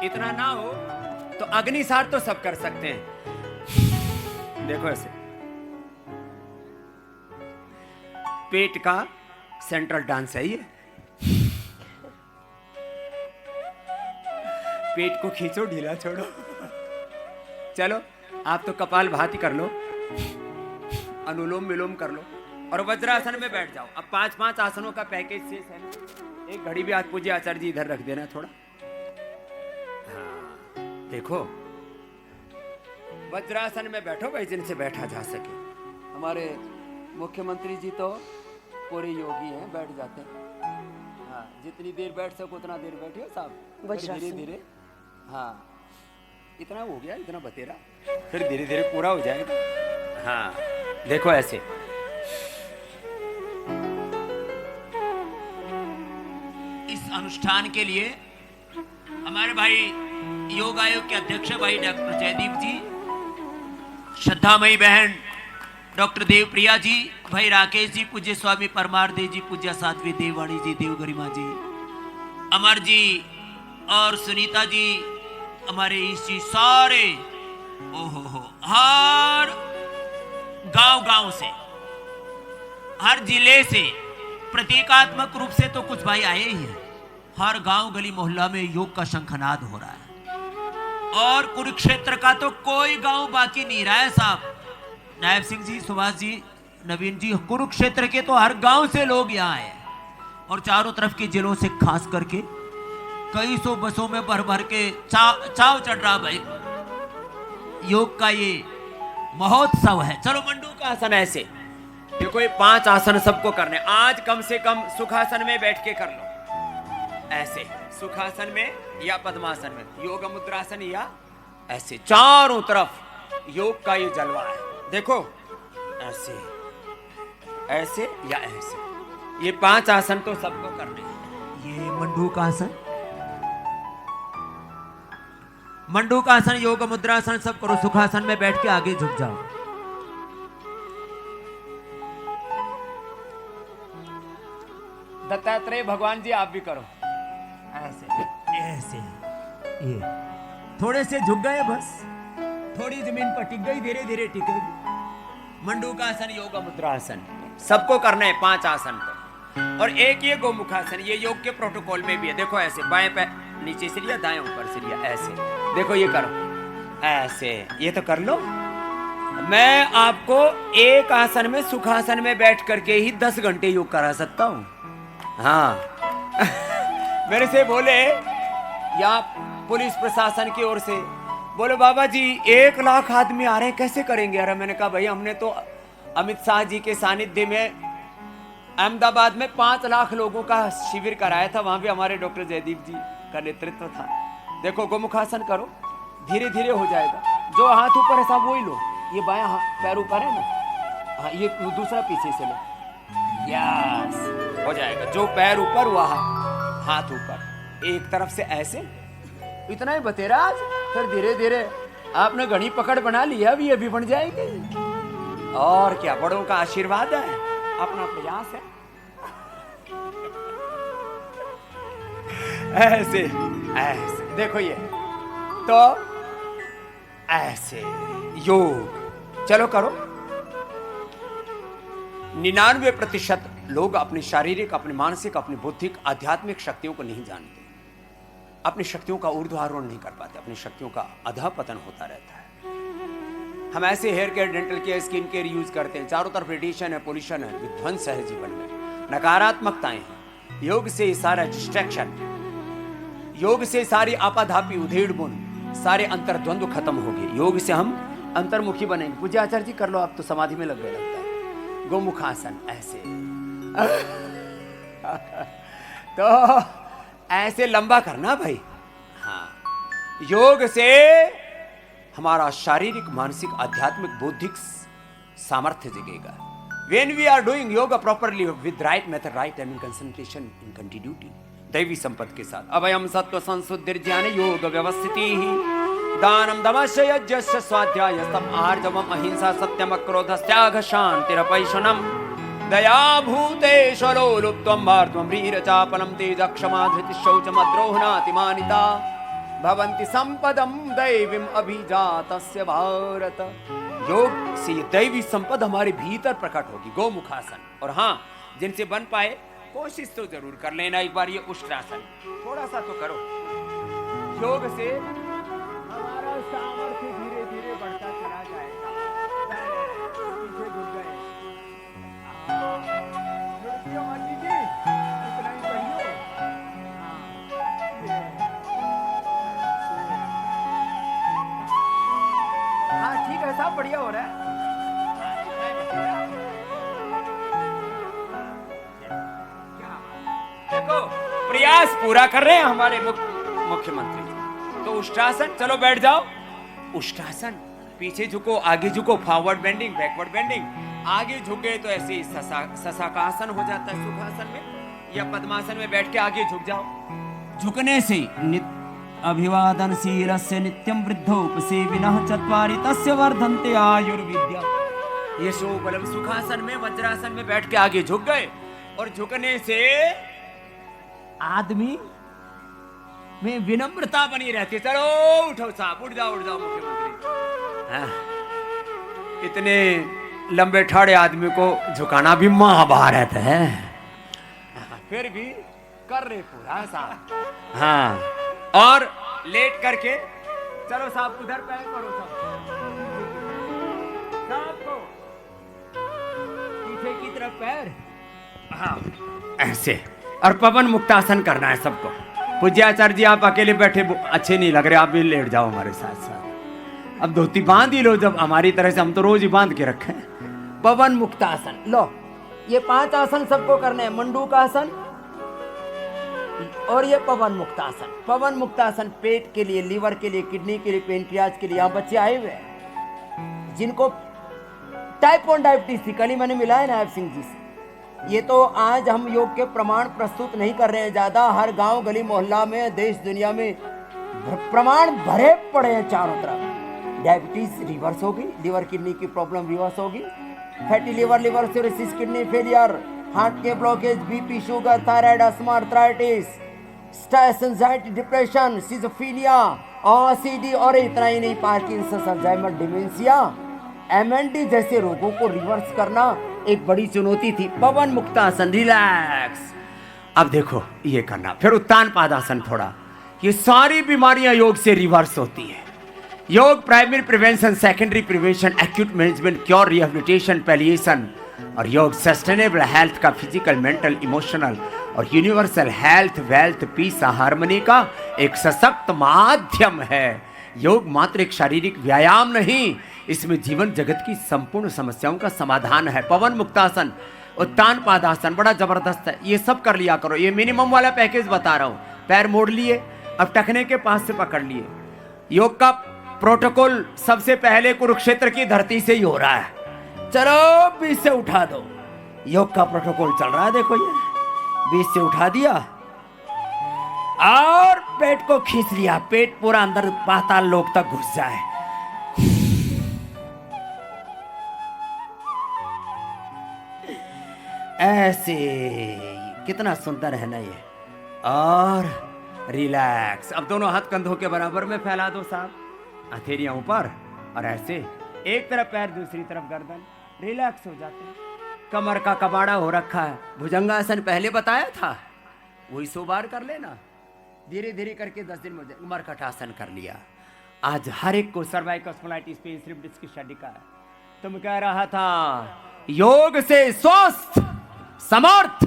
इतना ना हो तो अग्निसार तो सब कर सकते हैं। देखो ऐसे पेट का सेंट्रल डांस है ये। पेट को खींचो, ढीला छोड़ो। चलो आप तो कपाल भाती कर लो, अनुलोम विलोम कर लो और वज्रासन में बैठ जाओ। अब 5-5 आसनों का पैकेज शेष है ना। एक घड़ी भी आज पूज्य आचार्य जी इधर रख देना थोड़ा। हाँ देखो वज्रासन में बैठो भाई, जिनसे बैठा जा सके। हमारे मुख्यमंत्री जी तो पूरे योगी हैं, बैठ जाते हैं। हाँ जितनी देर बैठ सको उतना देर बैठियो साहब, धीरे धीरे। हाँ इतना हो गया, इतना बतेरा, फिर धीरे धीरे पूरा हो जाएगा। हाँ देखो ऐसे इस अनुष्ठान के लिए हमारे भाई योग आयोग के अध्यक्ष भाई डॉक्टर जयदीप जी, श्रद्धामयी बहन डॉक्टर देवप्रिया जी, भाई राकेश जी, पूज्य स्वामी परमार्थ जी, पूज्य साध्वी देववाणी जी, देव गरिमा जी, अमर जी और सुनीता जी, हमारे ईश जी, सारे ओहो हर गांव से, हर जिले से, प्रतीकात्मक रूप से तो कुछ भाई आए ही हैं। हर गांव गली मोहल्ला में योग का शंखनाद हो रहा है और कुरुक्षेत्र का तो कोई गांव बाकी नहीं रहा है साहब। नायब सिंह जी, सुभाष जी, नवीन जी, कुरुक्षेत्र के तो हर गांव से लोग यहाँ आए और चारों तरफ के जिलों से खास करके कई सौ बसों में भर भर के चाव चढ़ रहा भाई। योग का ये महोत्सव है। चलो मंडू का आसन ऐसे देखो, ये 5 आसन सबको करने। आज कम से कम सुखासन में बैठ के कर लो, ऐसे सुखासन में या पद्मासन में, योग मुद्रासन या ऐसे। चारों तरफ योग का ये जलवा है। देखो ऐसे ऐसे या ऐसे, ये 5 आसन तो सबको करने हैं। ये मंडू का आसन, मंडू का आसन, योग मुद्रासन सब करो। सुखासन में बैठ के आगे झुक जाओ। दत्तात्रेय भगवान जी आप भी करो ऐसे ऐसे। ये थोड़े से झुक गए, बस थोड़ी जमीन पर टिक गई, धीरे धीरे टिकेगी। मंडू का आसन, योग मुद्रासन सबको करना है 5 आसन को। और एक ये गोमुखासन, ये योग के प्रोटोकॉल में भी है। देखो ऐसे, बाएं पैर नीचे से लिया, दाएं ऊपर से लिया, ऐसे। देखो ये करो ऐसे, ये तो कर लो। मैं आपको एक आसन में, सुखासन में बैठ करके ही 10 घंटे योग करा सकता हूं। हाँ मेरे से बोले या पुलिस प्रशासन की ओर से बोले, बाबा जी 1 लाख आदमी आ रहे हैं, कैसे करेंगे? अरे मैंने कहा भाई हमने तो अमित शाह जी के सानिध्य में अहमदाबाद में 5 लाख लोगों का शिविर कराया था, वहां भी हमारे डॉक्टर जयदीप जी का नेतृत्व था। देखो गोमुखासन करो, धीरे धीरे हो जाएगा। जो हाथ ऊपर है साहब वही लो, ये बायां हाथ पैर ऊपर है ना, हाँ ये दूसरा पीछे से लो, यस हो जाएगा। जो पैर ऊपर वह हाथ ऊपर, एक तरफ से ऐसे। इतना ही बतेरा आज, फिर धीरे धीरे आपने घड़ी पकड़ बना लिया, अभी अभी बन जाएगी। और क्या, बड़ों का आशीर्वाद है, अपना प्रयास है। ऐसे ऐसे देखो, ये तो ऐसे योग। चलो करो। 99% लोग अपनी शारीरिक, अपनी मानसिक, अपनी बौद्धिक, आध्यात्मिक शक्तियों को नहीं जानते, अपनी शक्तियों का ऊर्ध्वारोहण नहीं कर पाते, अपनी शक्तियों का अधःपतन होता रहता है। हम ऐसे hair care, dental care, skin care use करते हैं, चारों तरफ रेडिएशन है, पोल्यूशन है, विध्वंस है जीवन में, नकारात्मकताएं हैं। योग से सारा डिस्ट्रैक्शन, योग से सारी आपाधापी, उधेड़ बुन, सारे अंतर्द्वंद्व खत्म हो गए। योग से हम अंतर्मुखी बनेंगे। पूज्य आचार्य जी कर लो, आप तो समाधि में लग गए लगता है। गोमुखासन ऐसे तो ऐसे लंबा करना भाई। हाँ योग से हमारा शारीरिक, मानसिक, आध्यात्मिक, बौद्धिक सामर्थ्य जगेगा। When we are doing yoga properly with right method, right time, concentration, in continuity, दैवी संपत्ति के साथ। अभयम सत्व संसुद्धिर्ज्ञान योग व्यवस्थिति दानम दमस्य यज्ञस्य स्वाध्यायस्तम आर्जवम अहिंसा सत्यम क्रोधस्त्याग शांतिरपैशुनम दया भूतेश्वरो लुप्त्वं भार्त्वं ह्रीरचापलं तेज क्षमा धृति शौचमद्रोहणातिमानिता भवन्ति संपदम दैवीम अभिजातस्य भारत। योग से ये दैवी संपद हमारे भीतर प्रकट होगी, गोमुखासन। और हाँ, जिनसे बन पाए कोशिश तो जरूर कर लेना एक बार ये उष्ट्रासन, थोड़ा सा तो करो। योग से हमारा सामर्थ्य धीरे धीरे बढ़ता चला जाएगा। पीछे घुस गए, इतना ही बढ़िया। हाँ ठीक है, सब बढ़िया हो रहा है। देखो प्रयास पूरा कर रहे हैं हमारे मुख्यमंत्री जी। तो उष्ट्रासन, चलो बैठ जाओ। उष्ट्रासन, पीछे झुको, आगे झुको, फॉरवर्ड बेंडिंग, बैकवर्ड बेंडिंग। आगे झुके तो ऐसे ससा का आसन हो जाता है सुखासन में, या पद्मासन में बैठ के आगे झुक जाओ। झुकने से अभिवादनशीलस्य नित्यं वृद्धोपसेविनः चत्वारि तस्य वर्धन्ते आयुर्विद्या। यशो बलम, सुखासन में, वज्रासन में बैठ के आगे झुक गए, और झुकने से आदमी में विनम्रता बनी रहती है। चलो उठो साहब, उठ जाओ मुख्यमंत्री। हाँ, इतने लंबे ठाड़े आदमी को झुकाना भी महाभारत है। फिर भी कर रहे पूरा साहब। हाँ, और लेट करके चलो साहब, उधर पैर करो साहब को, पीछे की तरफ पैर। हाँ ऐसे, और पवन मुक्तासन करना है सबको। पूज्याचार्य जी आप अकेले बैठे अच्छे नहीं लग रहे, आप भी लेट जाओ हमारे साथ साथ। अब धोती बांध ही लो, जब हमारी तरह से, हम तो रोज ही बांध के रखे। पवन मुक्तासन लो, ये 5 आसन सबको करने हैं। मंडूकासन और ये पवन मुक्तासन। पवन मुक्तासन पेट के लिए, लीवर के लिए, किडनी के लिए, पेनक्रियाज के लिए। यहाँ बच्चे आए हुए हैं जिनको टाइप 1 डायबिटीज थी, कल ही मैंने मिला है नायब सिंह जी से। ये तो आज हम योग के प्रमाण प्रस्तुत नहीं कर रहे हैं ज्यादा, हर गांव गली मोहल्ला में, देश दुनिया में प्रमाण भरे पड़े हैं चारों तरफ। डायबिटीज रिवर्स होगी, लीवर किडनी की प्रॉब्लम रिवर्स होगी, fatty liver, liver cirrhosis, kidney failure, heart के blockage, BP, sugar, thyroid, asthma, arthritis, stress, anxiety, depression, schizophrenia, OCD, और इतना ही नहीं, पार्किंसंस, अल्जाइमर, डिमेंशिया, एमएनडी जैसे रोगों को रिवर्स करना एक बड़ी चुनौती थी। पवन मुक्तासन, रिलैक्स। अब देखो ये करना, फिर उत्तान पादासन। थोड़ा, ये सारी बीमारियां योग से रिवर्स होती है। Yoga primary prevention, secondary prevention, acute management, cure, rehabilitation, palliation. और योग सस्टेनेबल हेल्थ का फिजिकल, मेंटल, इमोशनल और universal health, wealth, peace, harmony का एक सशक्त माध्यम है। योग मात्र एक शारीरिक व्यायाम नहीं, इसमें जीवन जगत की संपूर्ण समस्याओं का समाधान है। पवन मुक्तासन, उत्तान पादासन बड़ा जबरदस्त है, ये सब कर लिया करो। ये मिनिमम वाला पैकेज बता रहा हूं। पैर मोड़ लिए, अब टखने के पास से पकड़ लिए। योग का प्रोटोकॉल सबसे पहले कुरुक्षेत्र की धरती से ही हो रहा है। चलो बीच से उठा दो, योग का प्रोटोकॉल चल रहा है। देखो ये बीच से उठा दिया और पेट को खींच लिया, पेट पूरा अंदर पाताल लोक तक घुस जाए। ऐसे, कितना सुंदर है ना ये। और रिलैक्स। अब दोनों हाथ कंधों के बराबर में फैला दो साहब, हथेलियां ऊपर, और ऐसे एक तरफ पैर, दूसरी तरफ गर्दन। रिलैक्स हो जाते हैं। कमर का कबाड़ा हो रखा है, भुजंगासन पहले बताया था, वही 100 बार कर लेना। धीरे धीरे करके 10 दिन में मरकटासन कर लिया। आज हर एक को सर्वाइकल स्पॉन्डिलाइटिस पे, स्लिप डिस्क की शडिका है। तुम कह रहा था योग से स्वस्थ, समर्थ,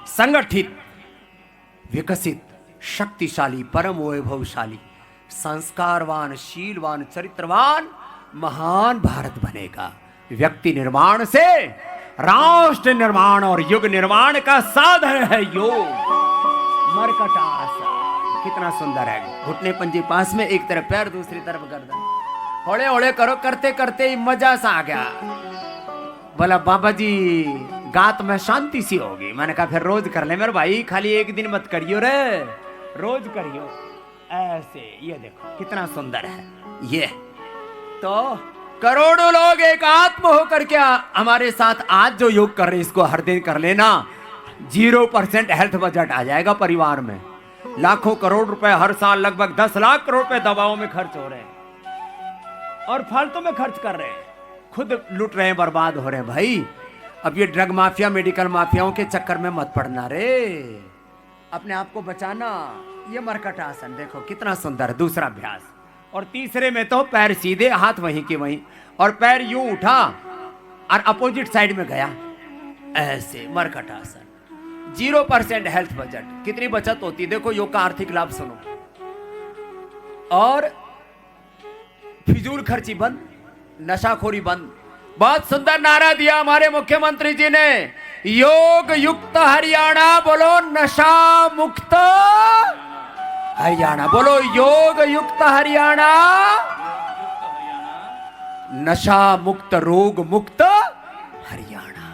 संगठित, विकसित, शक्तिशाली, परम वैभवशाली, संस्कारवान, शीलवान, चरित्रवान महान भारत बनेगा। व्यक्ति निर्माण से राष्ट्र निर्माण और युग निर्माण का साधन है योग। मरकटासन कितना सुंदर है। घुटने पंजे पास में, एक तरफ पैर, दूसरी तरफ गर्दन। होले होले करो, करते करते ही मजा सा आ गया। बोला बाबा जी गात में शांति सी होगी। मैंने कहा फिर रोज कर ले मेरे भाई, खाली एक दिन मत करियो रे, रोज करियो। ऐसे ये देखो कितना सुंदर है ये। तो करोड़ों लोग एक आत्म होकर के हमारे साथ आज जो योग कर रहे हैं, इसको हर दिन कर लेना। 0% हेल्थ बजट आ जाएगा परिवार में। लाखों करोड़ रुपए हर साल, लगभग 10 लाख करोड़ रुपए दवाओं में खर्च हो रहे हैं और फालतू में खर्च कर रहे हैं, खुद लूट रहे हैं, बर्बाद हो रहे हैं। भाई अब ये ड्रग माफिया, मेडिकल माफियाओं के चक्कर में मत पड़ना रे, अपने आप को बचाना। ये मरकट आसन देखो कितना सुंदर है, दूसरा अभ्यास। और तीसरे में तो पैर सीधे, हाथ वहीं के वहीं, और पैर यूं उठा और अपोजिट साइड में गया, ऐसे मरकट आसन। 0% हेल्थ बजट, कितनी बचत होती देखो, योग का आर्थिक लाभ सुनो। और फिजूल खर्ची बंद, नशाखोरी बंद। बहुत सुंदर नारा दिया हमारे मुख्यमंत्री जी ने, योग युक्त हरियाणा, बोलो नशा मुक्त हरियाणा, बोलो योग युक्त हरियाणा, नशा मुक्त, रोग मुक्त हरियाणा।